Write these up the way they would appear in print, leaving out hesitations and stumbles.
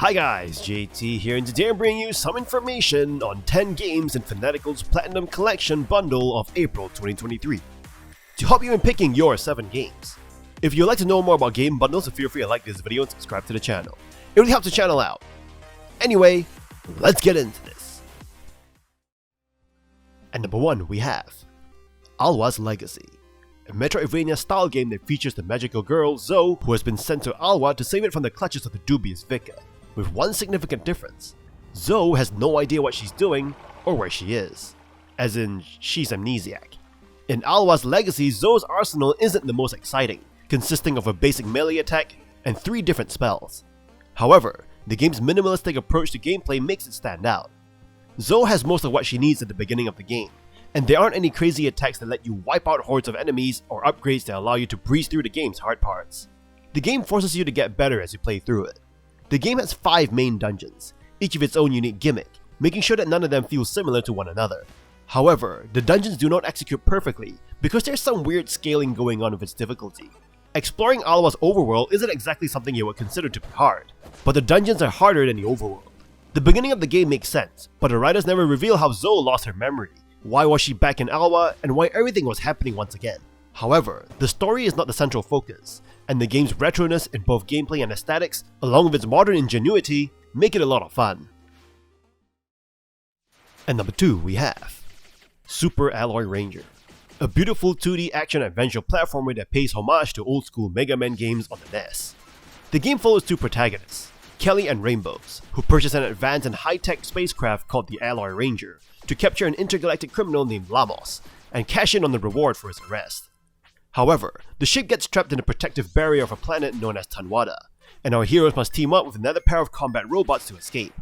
Hi guys, JT here, and today I'm bringing you some information on 10 games in Fanatical's Platinum Collection bundle of April 2023 to help you in picking your 7 games. If you'd like to know more about game bundles, feel free to like this video and subscribe to the channel. It really helps the channel out. Anyway, let's get into this. At number 1 we have Alwa's Legacy, a Metroidvania style game that features the magical girl Sorrowh, who has been sent to Alwa to save it from the clutches of the dubious Victis. With one significant difference: Sorrowh has no idea what she's doing or where she is, as in she's amnesiac. In Alwa's Legacy, Sorrowh's arsenal isn't the most exciting, consisting of a basic melee attack and 3 different spells. However, the game's minimalistic approach to gameplay makes it stand out. Sorrowh has most of what she needs at the beginning of the game, and there aren't any crazy attacks that let you wipe out hordes of enemies or upgrades that allow you to breeze through the game's hard parts. The game forces you to get better as you play through it. The game has 5 main dungeons, each with its own unique gimmick, making sure that none of them feel similar to one another. However, the dungeons do not execute perfectly because there's some weird scaling going on with its difficulty. Exploring Alwa's overworld isn't exactly something you would consider to be hard, but the dungeons are harder than the overworld. The beginning of the game makes sense, but the writers never reveal how Sorrowh lost her memory, why was she back in Alwa, and why everything was happening once again. However, the story is not the central focus, and the game's retroness in both gameplay and aesthetics, along with its modern ingenuity, make it a lot of fun. At number 2 we have Super Alloy Ranger, a beautiful 2D action-adventure platformer that pays homage to old-school Mega Man games on the NES. The game follows 2 protagonists, Kelly and Rainbows, who purchase an advanced and high-tech spacecraft called the Alloy Ranger to capture an intergalactic criminal named Lamos and cash in on the reward for his arrest. However, the ship gets trapped in the protective barrier of a planet known as Tanwada, and our heroes must team up with another pair of combat robots to escape.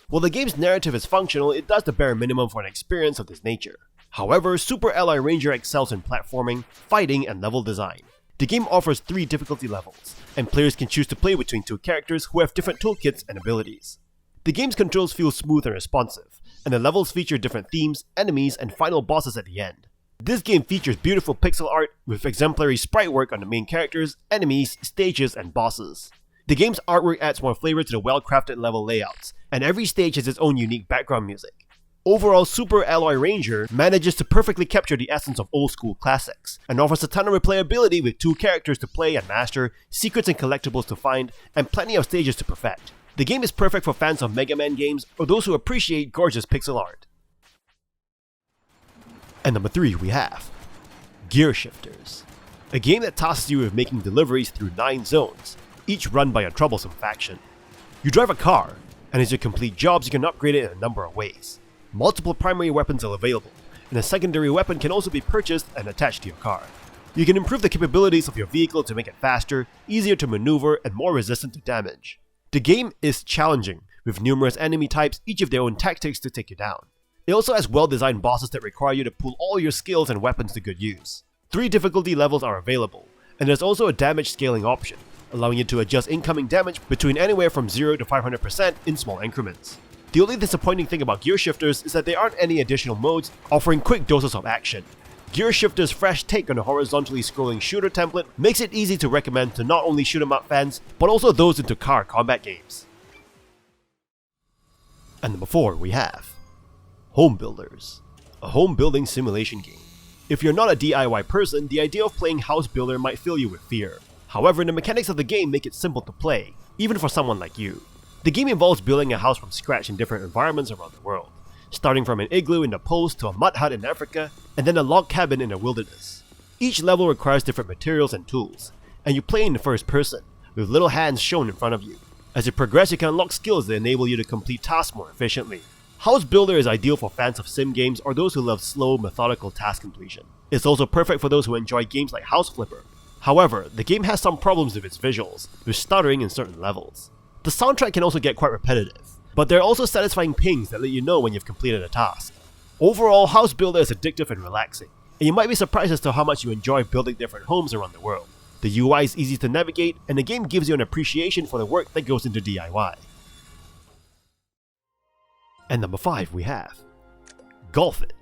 While the game's narrative is functional, it does the bare minimum for an experience of this nature. However, Super Alloy Ranger excels in platforming, fighting, and level design. The game offers 3 difficulty levels, and players can choose to play between 2 characters who have different toolkits and abilities. The game's controls feel smooth and responsive, and the levels feature different themes, enemies, and final bosses at the end. This game features beautiful pixel art with exemplary sprite work on the main characters, enemies, stages, and bosses. The game's artwork adds more flavor to the well-crafted level layouts, and every stage has its own unique background music. Overall, Super Alloy Ranger manages to perfectly capture the essence of old-school classics, and offers a ton of replayability with 2 characters to play and master, secrets and collectibles to find, and plenty of stages to perfect. The game is perfect for fans of Mega Man games or those who appreciate gorgeous pixel art. At number 3 we have Gearshifters, a game that tasks you with making deliveries through 9 zones, each run by a troublesome faction. You drive a car, and as you complete jobs you can upgrade it in a number of ways. Multiple primary weapons are available, and a secondary weapon can also be purchased and attached to your car. You can improve the capabilities of your vehicle to make it faster, easier to maneuver, and more resistant to damage. The game is challenging, with numerous enemy types, each of their own tactics to take you down. It also has well-designed bosses that require you to put all your skills and weapons to good use. 3 difficulty levels are available, and there's also a damage scaling option, allowing you to adjust incoming damage between anywhere from 0 to 500% in small increments. The only disappointing thing about Gearshifters is that there aren't any additional modes offering quick doses of action. Gearshifters' fresh take on a horizontally scrolling shooter template makes it easy to recommend to not only shoot 'em up fans, but also those into car combat games. And number 4 we have Home Builders, a home building simulation game. If you're not a DIY person, the idea of playing House Builder might fill you with fear. However, the mechanics of the game make it simple to play, even for someone like you. The game involves building a house from scratch in different environments around the world, starting from an igloo in the poles to a mud hut in Africa, and then a log cabin in the wilderness. Each level requires different materials and tools, and you play in the first person, with little hands shown in front of you. As you progress, you can unlock skills that enable you to complete tasks more efficiently. House Builder is ideal for fans of sim games or those who love slow, methodical task completion. It's also perfect for those who enjoy games like House Flipper. However, the game has some problems with its visuals, with stuttering in certain levels. The soundtrack can also get quite repetitive, but there are also satisfying pings that let you know when you've completed a task. Overall, House Builder is addictive and relaxing, and you might be surprised as to how much you enjoy building different homes around the world. The UI is easy to navigate, and the game gives you an appreciation for the work that goes into DIY. And number 5 we have Golf It.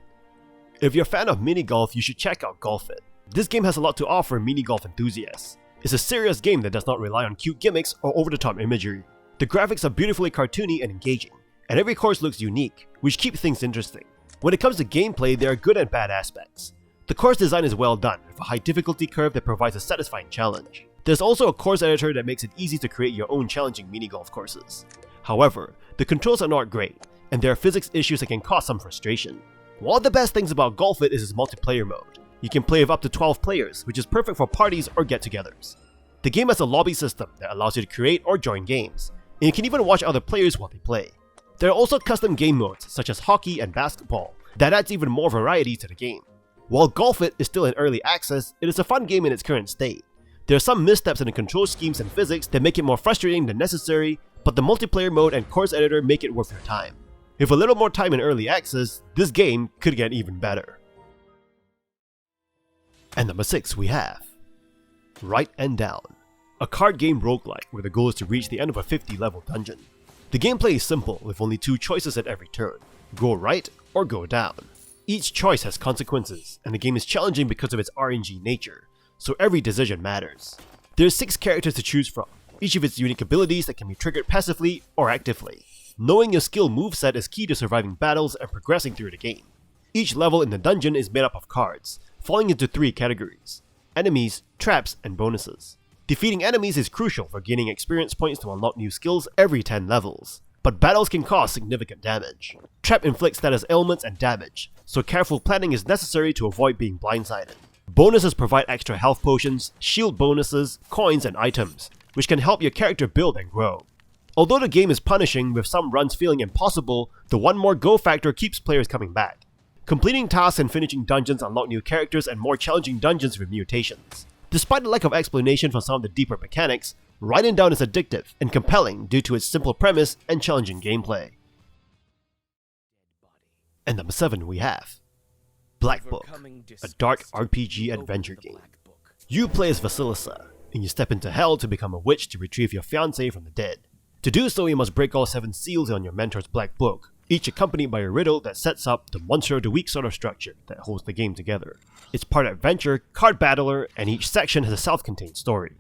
If you're a fan of mini golf, you should check out Golf It. This game has a lot to offer mini golf enthusiasts. It's a serious game that does not rely on cute gimmicks or over-the-top imagery. The graphics are beautifully cartoony and engaging, and every course looks unique, which keeps things interesting. When it comes to gameplay, there are good and bad aspects. The course design is well done, with a high difficulty curve that provides a satisfying challenge. There's also a course editor that makes it easy to create your own challenging mini-golf courses. However, the controls are not great, and there are physics issues that can cause some frustration. One of the best things about Golf It is its multiplayer mode. You can play with up to 12 players, which is perfect for parties or get-togethers. The game has a lobby system that allows you to create or join games, and you can even watch other players while they play. There are also custom game modes, such as hockey and basketball, that adds even more variety to the game. While Golf It is still in early access, it is a fun game in its current state. There are some missteps in the control schemes and physics that make it more frustrating than necessary, but the multiplayer mode and course editor make it worth your time. With a little more time in early access, this game could get even better. And number 6 we have Write and Down, a card game roguelike where the goal is to reach the end of a 50 level dungeon. The gameplay is simple with only 2 choices at every turn, go right or go down. Each choice has consequences, and the game is challenging because of its RNG nature, so every decision matters. There are 6 characters to choose from, each of its unique abilities that can be triggered passively or actively. Knowing your skill moveset is key to surviving battles and progressing through the game. Each level in the dungeon is made up of cards, falling into 3 categories: enemies, traps, and bonuses. Defeating enemies is crucial for gaining experience points to unlock new skills every 10 levels, but battles can cause significant damage. Trap inflicts status ailments and damage, so careful planning is necessary to avoid being blindsided. Bonuses provide extra health potions, shield bonuses, coins, and items, which can help your character build and grow. Although the game is punishing, with some runs feeling impossible, the one more go factor keeps players coming back. Completing tasks and finishing dungeons unlock new characters and more challenging dungeons with mutations. Despite the lack of explanation for some of the deeper mechanics, Write and Down is addictive and compelling due to its simple premise and challenging gameplay. And number 7 we have Black Book, a dark RPG adventure game. You play as Vasilisa, and you step into hell to become a witch to retrieve your fiancé from the dead. To do so, you must break all 7 seals on your mentor's black book, each accompanied by a riddle that sets up the Monster of the Week sort of structure that holds the game together. It's part adventure, card battler, and each section has a self-contained story.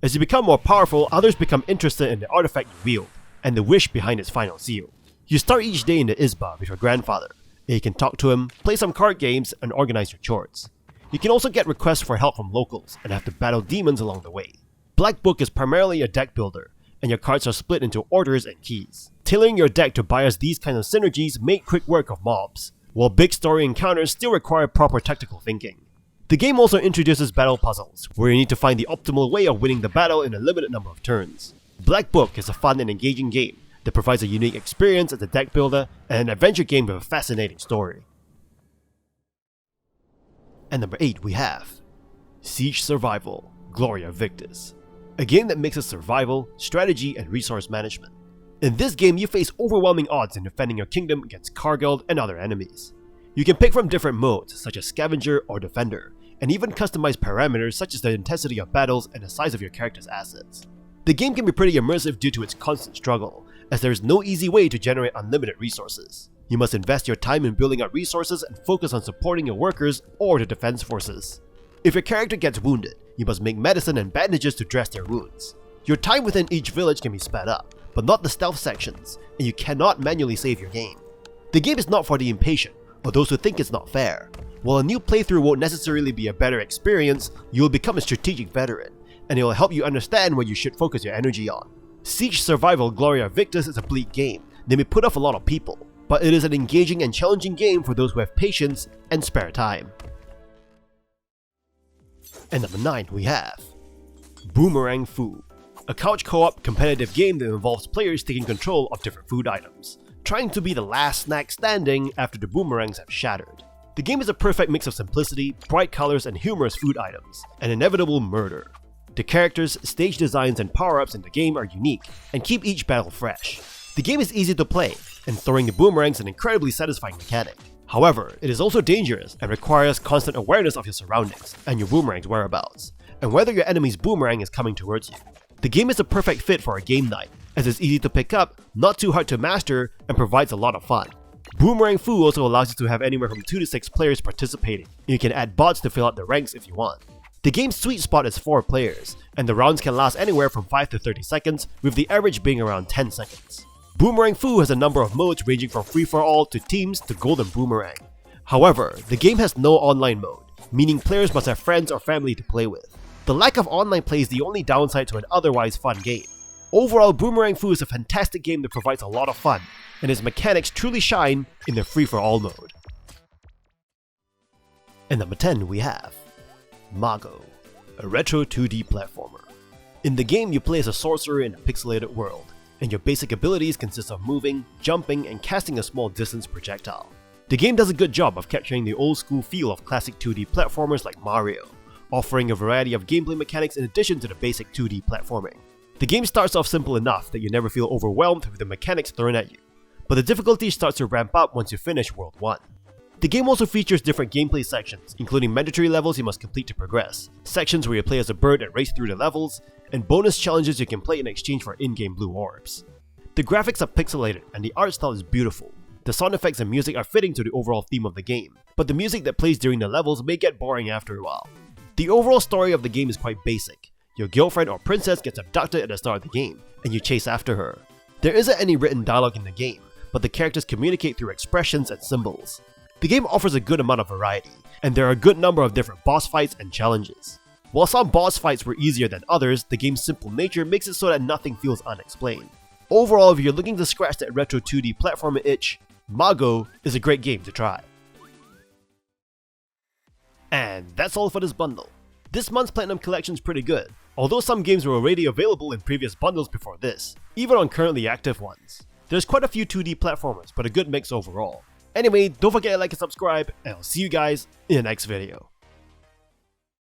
As you become more powerful, others become interested in the artifact you wield, and the wish behind its final seal. You start each day in the Isba with your grandfather, and you can talk to him, play some card games, and organize your chores. You can also get requests for help from locals, and have to battle demons along the way. Black Book is primarily a deck builder, and your cards are split into orders and keys. Tailoring your deck to bias these kinds of synergies make quick work of mobs, while big story encounters still require proper tactical thinking. The game also introduces battle puzzles, where you need to find the optimal way of winning the battle in a limited number of turns. Black Book is a fun and engaging game that provides a unique experience as a deck builder and an adventure game with a fascinating story. And number 8 we have Siege Survival, Gloria Victis, a game that mixes survival, strategy, and resource management. In this game, you face overwhelming odds in defending your kingdom against Cargild and other enemies. You can pick from different modes, such as Scavenger or Defender, and even customize parameters such as the intensity of battles and the size of your character's assets. The game can be pretty immersive due to its constant struggle, as there is no easy way to generate unlimited resources. You must invest your time in building up resources and focus on supporting your workers or the defense forces. If your character gets wounded, you must make medicine and bandages to dress their wounds. Your time within each village can be sped up, but not the stealth sections, and you cannot manually save your game. The game is not for the impatient, or those who think it's not fair. While a new playthrough won't necessarily be a better experience, you will become a strategic veteran, and it will help you understand what you should focus your energy on. Siege Survival Gloria Victis is a bleak game that may put off a lot of people, but it is an engaging and challenging game for those who have patience and spare time. And number 9 we have Boomerang Fu, a couch co-op competitive game that involves players taking control of different food items, trying to be the last snack standing after the boomerangs have shattered. The game is a perfect mix of simplicity, bright colors, and humorous food items, and inevitable murder. The characters, stage designs, and power-ups in the game are unique, and keep each battle fresh. The game is easy to play, and throwing the boomerangs is an incredibly satisfying mechanic. However, it is also dangerous and requires constant awareness of your surroundings and your boomerang's whereabouts, and whether your enemy's boomerang is coming towards you. The game is a perfect fit for a game night, as it's easy to pick up, not too hard to master, and provides a lot of fun. Boomerang Fu also allows you to have anywhere from 2 to 6 players participating, and you can add bots to fill out the ranks if you want. The game's sweet spot is 4 players, and the rounds can last anywhere from 5 to 30 seconds, with the average being around 10 seconds. Boomerang Fu has a number of modes ranging from free-for-all to teams to golden boomerang. However, the game has no online mode, meaning players must have friends or family to play with. The lack of online play is the only downside to an otherwise fun game. Overall, Boomerang Fu is a fantastic game that provides a lot of fun, and its mechanics truly shine in the free-for-all mode. And number 10 we have Mago, a retro 2D platformer. In the game, you play as a sorcerer in a pixelated world, and your basic abilities consist of moving, jumping, and casting a small distance projectile. The game does a good job of capturing the old school feel of classic 2D platformers like Mario, offering a variety of gameplay mechanics in addition to the basic 2D platforming. The game starts off simple enough that you never feel overwhelmed with the mechanics thrown at you, but the difficulty starts to ramp up once you finish World 1. The game also features different gameplay sections, including mandatory levels you must complete to progress, sections where you play as a bird and race through the levels, and bonus challenges you can play in exchange for in-game blue orbs. The graphics are pixelated and the art style is beautiful. The sound effects and music are fitting to the overall theme of the game, but the music that plays during the levels may get boring after a while. The overall story of the game is quite basic. Your girlfriend or princess gets abducted at the start of the game, and you chase after her. There isn't any written dialogue in the game, but the characters communicate through expressions and symbols. The game offers a good amount of variety, and there are a good number of different boss fights and challenges. While some boss fights were easier than others, the game's simple nature makes it so that nothing feels unexplained. Overall, if you're looking to scratch that retro 2D platformer itch, Mago is a great game to try. And that's all for this bundle. This month's Platinum Collection is pretty good, although some games were already available in previous bundles before this, even on currently active ones. There's quite a few 2D platformers, but a good mix overall. Anyway, don't forget to like and subscribe, and I'll see you guys in the next video.